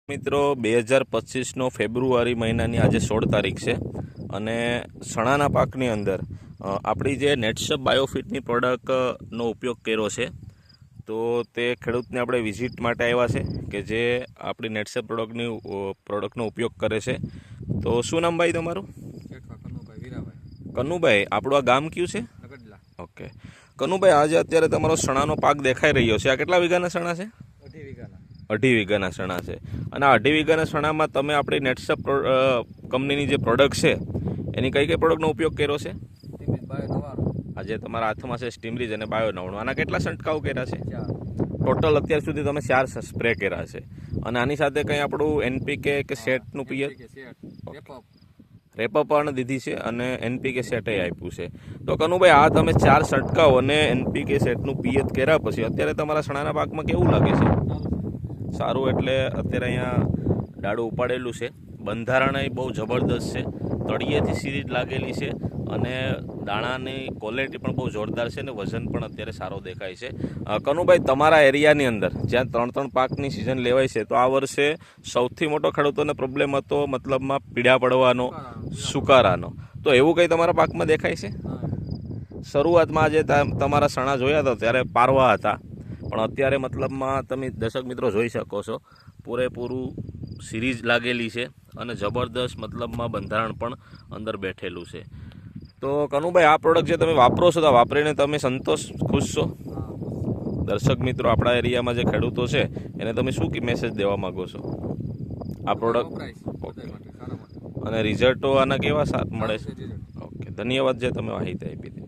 મિત્રો 2025નો ફેબ્રુઆરી મહિનાની આજે 16 તારીખ છે અને ચણાના પાકની અંદર આપણી જે નેટસપ બાયોફિટની પ્રોડક્ટનો ઉપયોગ કર્યો છે તો તે ખેડૂતને આપણે વિઝિટ માટે આવ્યા છે કે જે આપણી નેટસપ પ્રોડક્ટનો ઉપયોગ કરે છે. તો શું નામ ભાઈ તમારું? કનુભાઈ. આપણું આ ગામ કયું છે? ઓકે કનુભાઈ, આજે અત્યારે તમારો ચણાનો પાક દેખાઈ રહ્યો છે. આ કેટલા વીઘાના ચણા છે? 2.5 વીઘાના ચણા છે. અને આ 2.5 વીઘાના ચણામાં તમે આપણી નેટસપ કંપનીની જે પ્રોડક્ટ છે એની કઈ કઈ પ્રોડક્ટનો ઉપયોગ કર્યો છે? આજે તમારા હાથમાં છે સ્ટીમરીજ અને બાયો 99. આના કેટલા છંટકાવ કર્યા છે? ટોટલ અત્યાર સુધી તમે 4 સ્પ્રે કર્યા છે. અને આની સાથે કંઈ આપણું એનપીકે કે સેટનું પિયત રેપઅપ પણ દીધી છે અને એનપીકે સેટે આપ્યું છે. તો કનુભાઈ, આ તમે 4 છંટકાવ અને એનપીકે સેટનું પિયત કર્યા પછી અત્યારે તમારા ચણાના પાકમાં કેવું લાગે છે? સારું. એટલે અત્યારે અહીંયા ડાળું ઉપાડેલું છે, બંધારણ બહુ જબરદસ્ત છે, તળિયેથી સિરીજ લાગેલી છે અને દાણાની ક્વોલિટી પણ બહુ જોરદાર છે અને વજન પણ અત્યારે સારો દેખાય છે. કનુભાઈ, તમારા એરિયાની અંદર જ્યાં 3 પાકની સિઝન લેવાય છે તો આ વર્ષે સૌથી મોટો ખેડૂતોને પ્રોબ્લેમ હતો મતલબમાં પીડા પડવાનો, સુકારાનો. તો એવું કંઈ તમારા પાકમાં દેખાય છે? શરૂઆતમાં આજે તમારા ચણા જોયા હતા ત્યારે પારવા હતા, પણ અત્યારે મતલબમાં તમે દર્શક મિત્રો જોઈ શકો છો પૂરેપૂરું સિરીજ લાગેલી છે અને જબરદસ્ત મતલબમાં બંધારણ પણ અંદર બેઠેલું છે. તો કનુભાઈ, આ પ્રોડક્ટ જે તમે વાપરો છો તો વાપરીને તમે ખુશ છો? દર્શક મિત્રો, આપણા એરિયામાં જે ખેડૂતો છે એને તમે શું મેસેજ દેવા માગો છો? આ પ્રોડક્ટ અને રિઝલ્ટો આના કેવા મળે છે? ઓકે, ધન્યવાદ જે તમે માહિતી આપી.